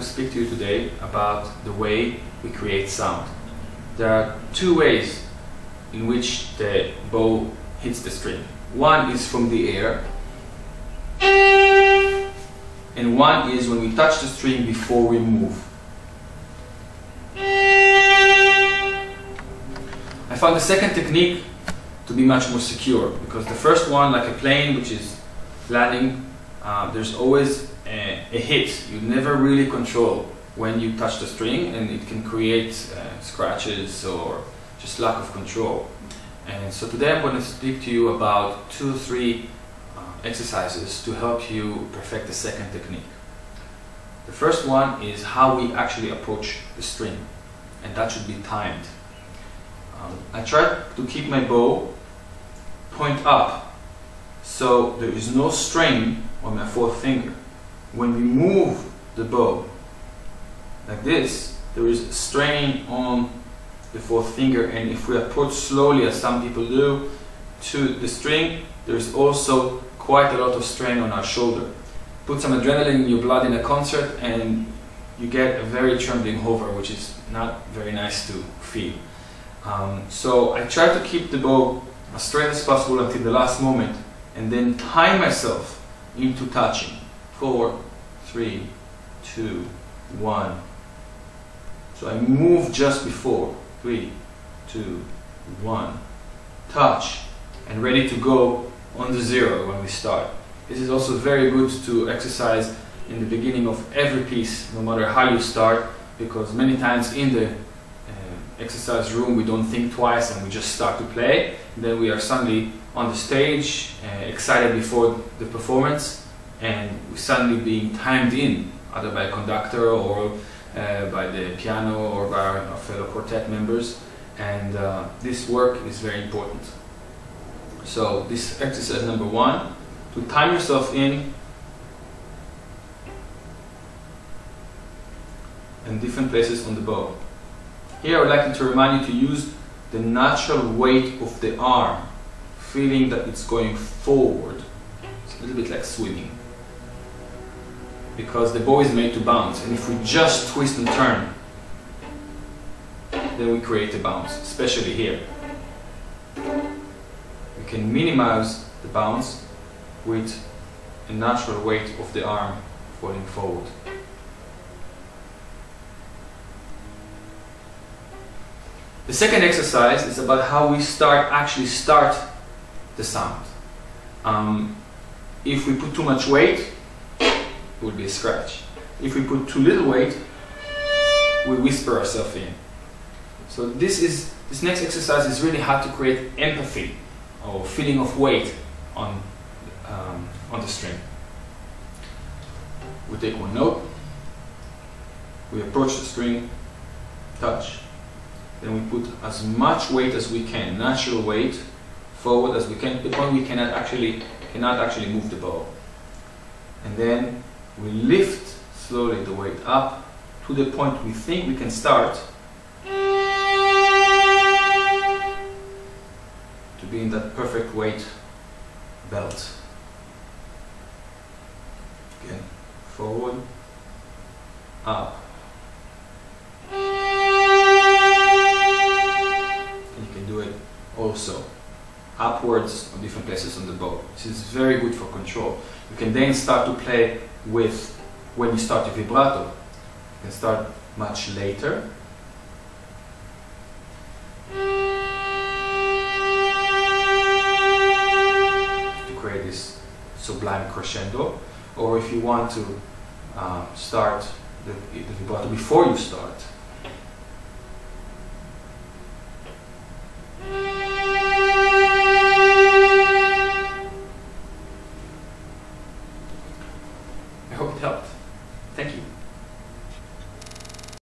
to speak to you today about the way we create sound. There are two ways in which the bow hits the string. One is from the air, and one is when we touch the string before we move. I found the second technique to be much more secure, because the first one, like a plane which is landing, there's always a hit. You never really control when you touch the string, and it can create scratches or just lack of control. And so today I'm going to speak to you about 2 or 3 exercises to help you perfect the second technique. The first one is how we actually approach the string, and that should be timed. I try to keep my bow point up, so there is no strain on my 4th finger. When we move the bow like this, there is strain on the 4th finger, and if we approach slowly, as some people do, to the string, there is also quite a lot of strain on our shoulder. Put some adrenaline in your blood in a concert and you get a very trembling hover, which is not very nice to feel. So I try to keep the bow as straight as possible until the last moment, and then time myself into touching. 4, 3, 2, 1. So I move just before. 3, 2, 1. Touch, and ready to go on the 0 when we start. This is also very good to exercise in the beginning of every piece, no matter how you start, because many times in the exercise room we don't think twice and we just start to play. Then we are suddenly on the stage, excited before the performance, and we're suddenly being timed in, either by a conductor or by the piano or by our fellow quartet members, and this work is very important. So this exercise number 1, to time yourself in different places on the bow. Here I would like to remind you to use the natural weight of the arm, feeling that it's going forward. It's a little bit like swimming, because the bow is made to bounce, and if we just twist and turn, then we create a bounce, especially here. We can minimize the bounce with a natural weight of the arm falling forward. The second exercise is about how we actually start the sound. If we put too much weight, it will be a scratch. If we put too little weight, we whisper ourselves in. So this next exercise is really how to create empathy or feeling of weight on the string. We take one note, we approach the string, touch, then we put as much weight as we can, natural weight, forward as we can, but when we cannot actually move the bow. And then we lift slowly the weight up to the point we think we can start to be in that perfect weight belt. Again, forward, up. And you can do it also upwards on different places on the bow. This is very good for control. You can then start to play with, when you start the vibrato, you can start much later. To create this sublime crescendo. Or if you want to start the vibrato before you start,